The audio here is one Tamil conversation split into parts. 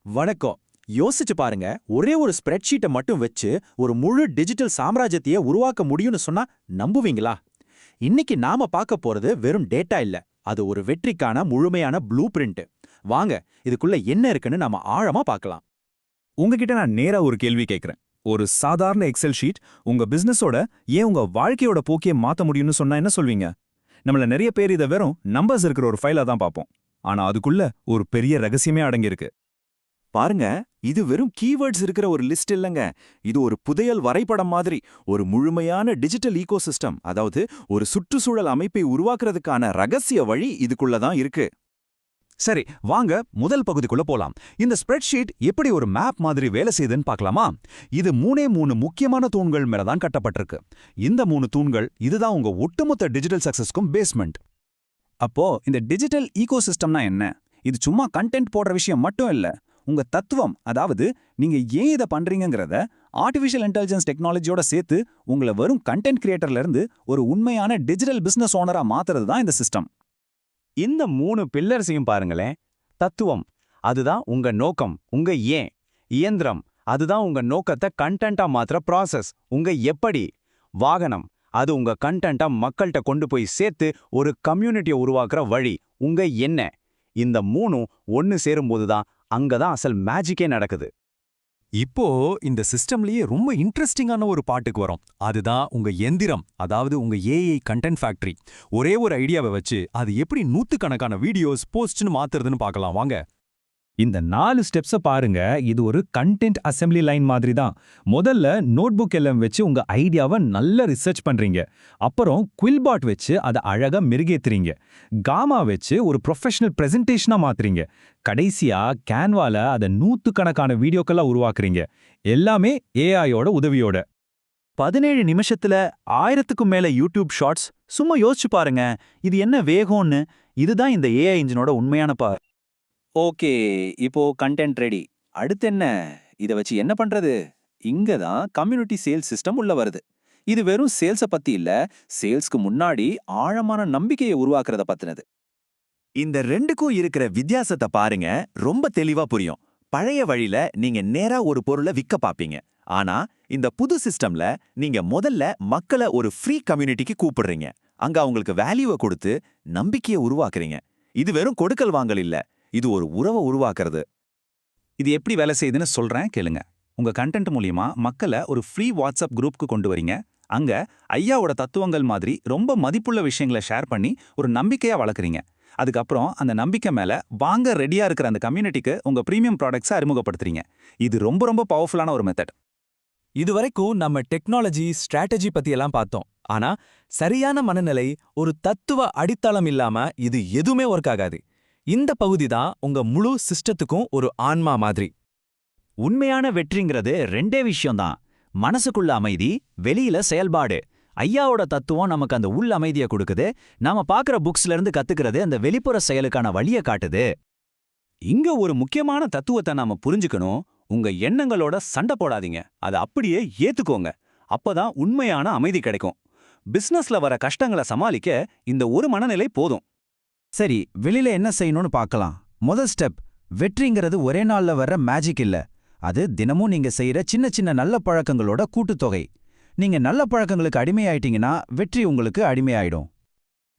வணக்கம். யோசிச்சு பாருங்க, ஒரே ஒரு ஸ்ப்ரெட்ஷீட்டை மட்டும் வச்சு ஒரு முழு டிஜிட்டல் சாம்ராஜ்யத்தையே உருவாக்க முடியும்னு சொன்னா நம்புவீங்களா? இன்னைக்கு நாம பார்க்க போறது வெறும் டேட்டா இல்ல, அது ஒரு வெற்றிக்கான முழுமையான ப்ளூ பிரிண்ட். வாங்க, இதுக்குள்ள என்ன இருக்குன்னு நாம ஆழமா பார்க்கலாம். உங்ககிட்ட நான் நேரா ஒரு கேள்வி கேட்கிறேன். ஒரு சாதாரண எக்ஸல் ஷீட் உங்க பிசினஸோட ஏன் உங்க வாழ்க்கையோட போக்கியை மாத்த முடியும்னு சொன்னா என்ன சொல்வீங்க? நம்மள நிறைய பேர் இதை வெறும் நம்பர்ஸ் இருக்கிற ஒரு ஃபைலா தான் பார்ப்போம். ஆனா அதுக்குள்ள ஒரு பெரிய ரகசியமே அடங்கியிருக்கு. பாருங்க, இது வெறும் கீவேர்ட்ஸ் இருக்கிற ஒரு லிஸ்ட் இல்லங்க. இது ஒரு புதையல் வரைபடம் மாதிரி, ஒரு முழுமையான டிஜிட்டல் ஈகோசிஸ்டம், அதாவது ஒரு சுற்றுச்சூழல் அமைப்பை உருவாக்குறதுக்கான ரகசிய வழி இதுக்குள்ள தான் இருக்கு. சரி, வாங்க முதல் பகுதிக்குள்ள போலாம். இந்த ஸ்ப்ரெட்ஷீட் எப்படி ஒரு மேப் மாதிரி வேலை செய்யுதுன்னு பார்க்கலாமா? இது மூணு முக்கியமான தூண்கள் மேல தான் கட்டப்பட்டிருக்கு. இந்த 3 தூண்கள் இதுதான் உங்க ஒட்டுமொத்த டிஜிட்டல் சக்சஸ்க்கும் பேஸ்மெண்ட். அப்போ இந்த டிஜிட்டல் ஈகோசிஸ்டம்னா என்ன? இது சும்மா கண்டென்ட் போடுற விஷயம் மட்டும் இல்ல. உங்க தத்துவம், அதாவது நீங்க ஏன் இதை பண்றீங்கங்கறத ஆர்டிஃபிஷியல் இன்டெலிஜென்ஸ் டெக்னாலஜியோட சேர்த்து உங்களை வெறும் கண்டென்ட் கிரியேட்டர்ல இருந்து ஒரு உண்மையான டிஜிட்டல் பிசினஸ் ஓனரா மாத்துறது தான் இந்த சிஸ்டம். இந்த 3 பில்லர்ஸையும் பாருங்களேன். தத்துவம், அதுதான் உங்க நோக்கம், உங்க ஏன். இயந்திரம், அதுதான் உங்க நோக்கத்தை கண்டென்ட்டா மாத்துற ப்ராசஸ், உங்க எப்படி. வாகனம், அது உங்க கண்டென்ட்டா மக்கள்கிட்ட கொண்டு போய் சேர்த்து ஒரு கம்யூனிட்டியை உருவாக்குற வழி, உங்க என்ன. இந்த 3ம் ஒன்னு சேரும்போது தான் அங்கதான் அசல் மேஜிக்கே நடக்குது. இப்போ இந்த சிஸ்டம்லயே ரொம்ப இன்ட்ரெஸ்டிங்கான ஒரு பாட்டுக்கு வரும். அதுதான் உங்க எந்திரம், அதாவது உங்க ஏஐ கண்டென்ட் ஃபேக்டரி. ஒரே ஒரு ஐடியாவை வச்சு அது எப்படி நூத்துக்கணக்கான வீடியோஸ் போஸ்ட்னு மாத்துறதுன்னு பார்க்கலாம் வாங்க. இந்த 4 ஸ்டெப்ஸை பாருங்க. இது ஒரு கண்டென்ட் அசெம்பிளி லைன் மாதிரி தான். முதல்ல நோட்புக் எல்லாம் வச்சு உங்க ஐடியாவை நல்லா ரிசர்ச் பண்றீங்க. அப்புறம் குவில்பாட் வச்சு அதை அழகா மெருகேத்துறீங்க. காமா வச்சு ஒரு ப்ரொஃபஷனல் பிரசன்டேஷனா மாத்துறீங்க. கடைசியா கேன்வால அதை நூத்துக்கணக்கான வீடியோக்கெல்லாம் உருவாக்குறீங்க. எல்லாமே ஏஐயோட உதவியோட. 17 நிமிஷத்துல 1000க்கும் மேல யூடியூப் ஷார்ட்ஸ். சும்மா யோசிச்சு பாருங்க, இது என்ன வேகம்னு. இதுதான் இந்த ஏஐ இன்ஜினோட உண்மையான பார். ஓகே, இப்போ கண்டென்ட் ரெடி. அடுத்து என்ன? இதை வச்சு என்ன பண்றது? இங்க தான் கம்யூனிட்டி சேல்ஸ் சிஸ்டம் உள்ள வருது. இது வெறும் சேல்ஸை பத்தி இல்ல, சேல்ஸ்க்கு முன்னாடி ஆழமான நம்பிக்கையை உருவாக்குறத பத்தினது. இந்த ரெண்டுக்கும் இருக்கிற வித்தியாசத்தை பாருங்க, ரொம்ப தெளிவா புரியும். பழைய வழியில நீங்க நேரா ஒரு பொருளை விற்க பாப்பீங்க. ஆனா இந்த புது சிஸ்டம்ல நீங்க முதல்ல மக்களை ஒரு ஃப்ரீ கம்யூனிட்டிக்கு கூப்பிடுறீங்க. அங்க அவங்களுக்கு வேல்யூவை கொடுத்து நம்பிக்கையை உருவாக்குறீங்க. இது வெறும் கொடுக்கல் வாங்கல் இல்ல, இது ஒரு உறவை உருவாக்குறது. இது எப்படி வேலை செய்யுதுன்னு சொல்றேன் கேளுங்க. உங்க கண்டென்ட் மூலியமா மக்களை ஒரு ஃப்ரீ வாட்ஸ்அப் குரூப்க்கு கொண்டு வரீங்க. அங்க ஐயாவோட தத்துவங்கள் மாதிரி ரொம்ப மதிப்புள்ள விஷயங்களை ஷேர் பண்ணி ஒரு நம்பிக்கையா வளர்க்குறீங்க. அதுக்கப்புறம் அந்த நம்பிக்கை மேல வாங்க ரெடியா இருக்கிற அந்த கம்யூனிட்டிக்கு உங்க பிரீமியம் ப்ராடக்ட்ஸை அறிமுகப்படுத்துறீங்க. இது ரொம்ப ரொம்ப பவர்ஃபுல்லான ஒரு மெத்தட். இதுவரைக்கும் நம்ம டெக்னாலஜி ஸ்ட்ராட்டஜி பத்தியெல்லாம் பார்த்தோம். ஆனா சரியான மனநிலை, ஒரு தத்துவ அடித்தளம் இல்லாம இது எதுவுமே ஒர்க் ஆகாது. இந்த பகுதி தான் உங்க முழு சிஸ்டத்துக்கும் ஒரு ஆன்மா மாதிரி. உண்மையான வெற்றிங்கிறது ரெண்டே விஷயம்தான். மனசுக்குள்ள அமைதி, வெளியில செயல்பாடு. ஐயாவோட தத்துவம் நமக்கு அந்த உள் அமைதியை கொடுக்குது. நாம பார்க்குற புக்ஸ்ல இருந்து கத்துக்கிறது அந்த வெளிப்புற செயலுக்கான வழியை காட்டுது. இங்க ஒரு முக்கியமான தத்துவத்தை நாம புரிஞ்சுக்கணும். உங்க எண்ணங்களோட சண்டை போடாதீங்க, அதை அப்படியே ஏத்துக்கோங்க. அப்பதான் உண்மையான அமைதி கிடைக்கும். பிசினஸ்ல வர கஷ்டங்களை சமாளிக்க இந்த ஒரு மனநிலை போதும். சரி, வெளியில என்ன செய்யணும்னு பார்க்கலாம். முதல் ஸ்டெப், வெற்றிங்கிறது ஒரே நாள்ல வர்ற மேஜிக் இல்ல. அது தினமும் நீங்க செய்யற சின்ன சின்ன நல்ல பழக்கங்களோட கூட்டுத்தொகை. நீங்க நல்ல பழக்கங்களுக்கு அடிமையாயிட்டீங்கன்னா வெற்றி உங்களுக்கு அடிமையாயிடும்.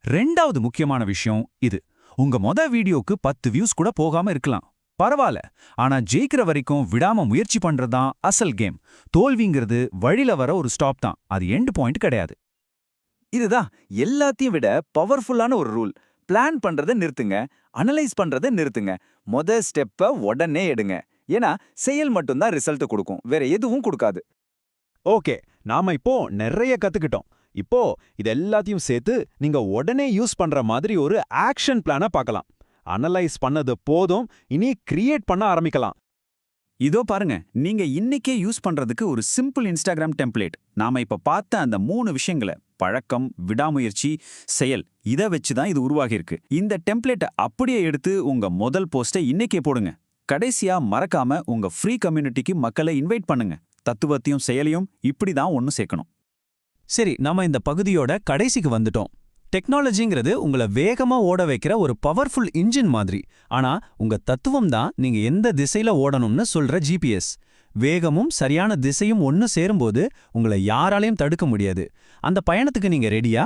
ரெண்டாவது முக்கியமான விஷயம் இது. உங்க வீடியோக்கு 10 வியூஸ் கூட போகாம இருக்கலாம், பரவாயில்ல. ஆனா ஜெயிக்கிற வரைக்கும் விடாம முயற்சி பண்றதுதான் அசல் கேம். தோல்விங்கிறது வழியில வர ஒரு ஸ்டாப் தான், அது எண்ட் பாயிண்ட் கிடையாது. இதுதான் எல்லாத்தையும் விட பவர்ஃபுல்லான ஒரு ரூல். பிளான் பண்றதை நிறுத்துங்க, அனலைஸ் பண்றதை நிறுத்துங்க. ஸ்டெப்பை உடனே எடுங்க. ஏன்னா செயல் மட்டும்தான் ரிசல்ட் கொடுக்கும், வேற எதுவும் கொடுக்காது. ஓகே, நாம இப்போ நிறைய கத்துக்கிட்டோம். இப்போ இது எல்லாத்தையும் சேர்த்து நீங்க உடனே யூஸ் பண்ற மாதிரி ஒரு ஆக்ஷன் பிளானை பார்க்கலாம். அனலைஸ் பண்ணது போதும், இனி கிரியேட் பண்ண ஆரம்பிக்கலாம். இதோ பாருங்க, நீங்க இன்னைக்கே யூஸ் பண்றதுக்கு ஒரு சிம்பிள் இன்ஸ்டாகிராம் டெம்ப்ளேட். நாம இப்ப பார்த்த அந்த 3 விஷயங்களை, பழக்கம், விடாமுயற்சி, செயல், இதை வச்சுதான் இது உருவாகியிருக்கு. இந்த டெம்ப்ளேட்டை அப்படியே எடுத்து உங்க முதல் போஸ்டை இன்னைக்கே போடுங்க. கடைசியா மறக்காம உங்க ஃப்ரீ கம்யூனிட்டிக்கு மக்களை இன்வைட் பண்ணுங்க. தத்துவத்தையும் செயலையும் இப்படிதான் ஒன்னு சேர்க்கணும். சரி, நாம இந்த பகுதியோட கடைசிக்கு வந்துட்டோம். டெக்னாலஜிங்கிறது உங்களை வேகமா ஓட வைக்கிற ஒரு பவர்ஃபுல் இன்ஜின் மாதிரி. ஆனா உங்க தத்துவம் தான் நீங்க எந்த திசையில ஓடணும்னு சொல்ற ஜிபிஎஸ். வேகமும் சரியான திசையும் ஒன்னு சேரும்போது உங்களை யாராலையும் தடுக்க முடியாது. அந்த பயணத்துக்கு நீங்க ரெடியா?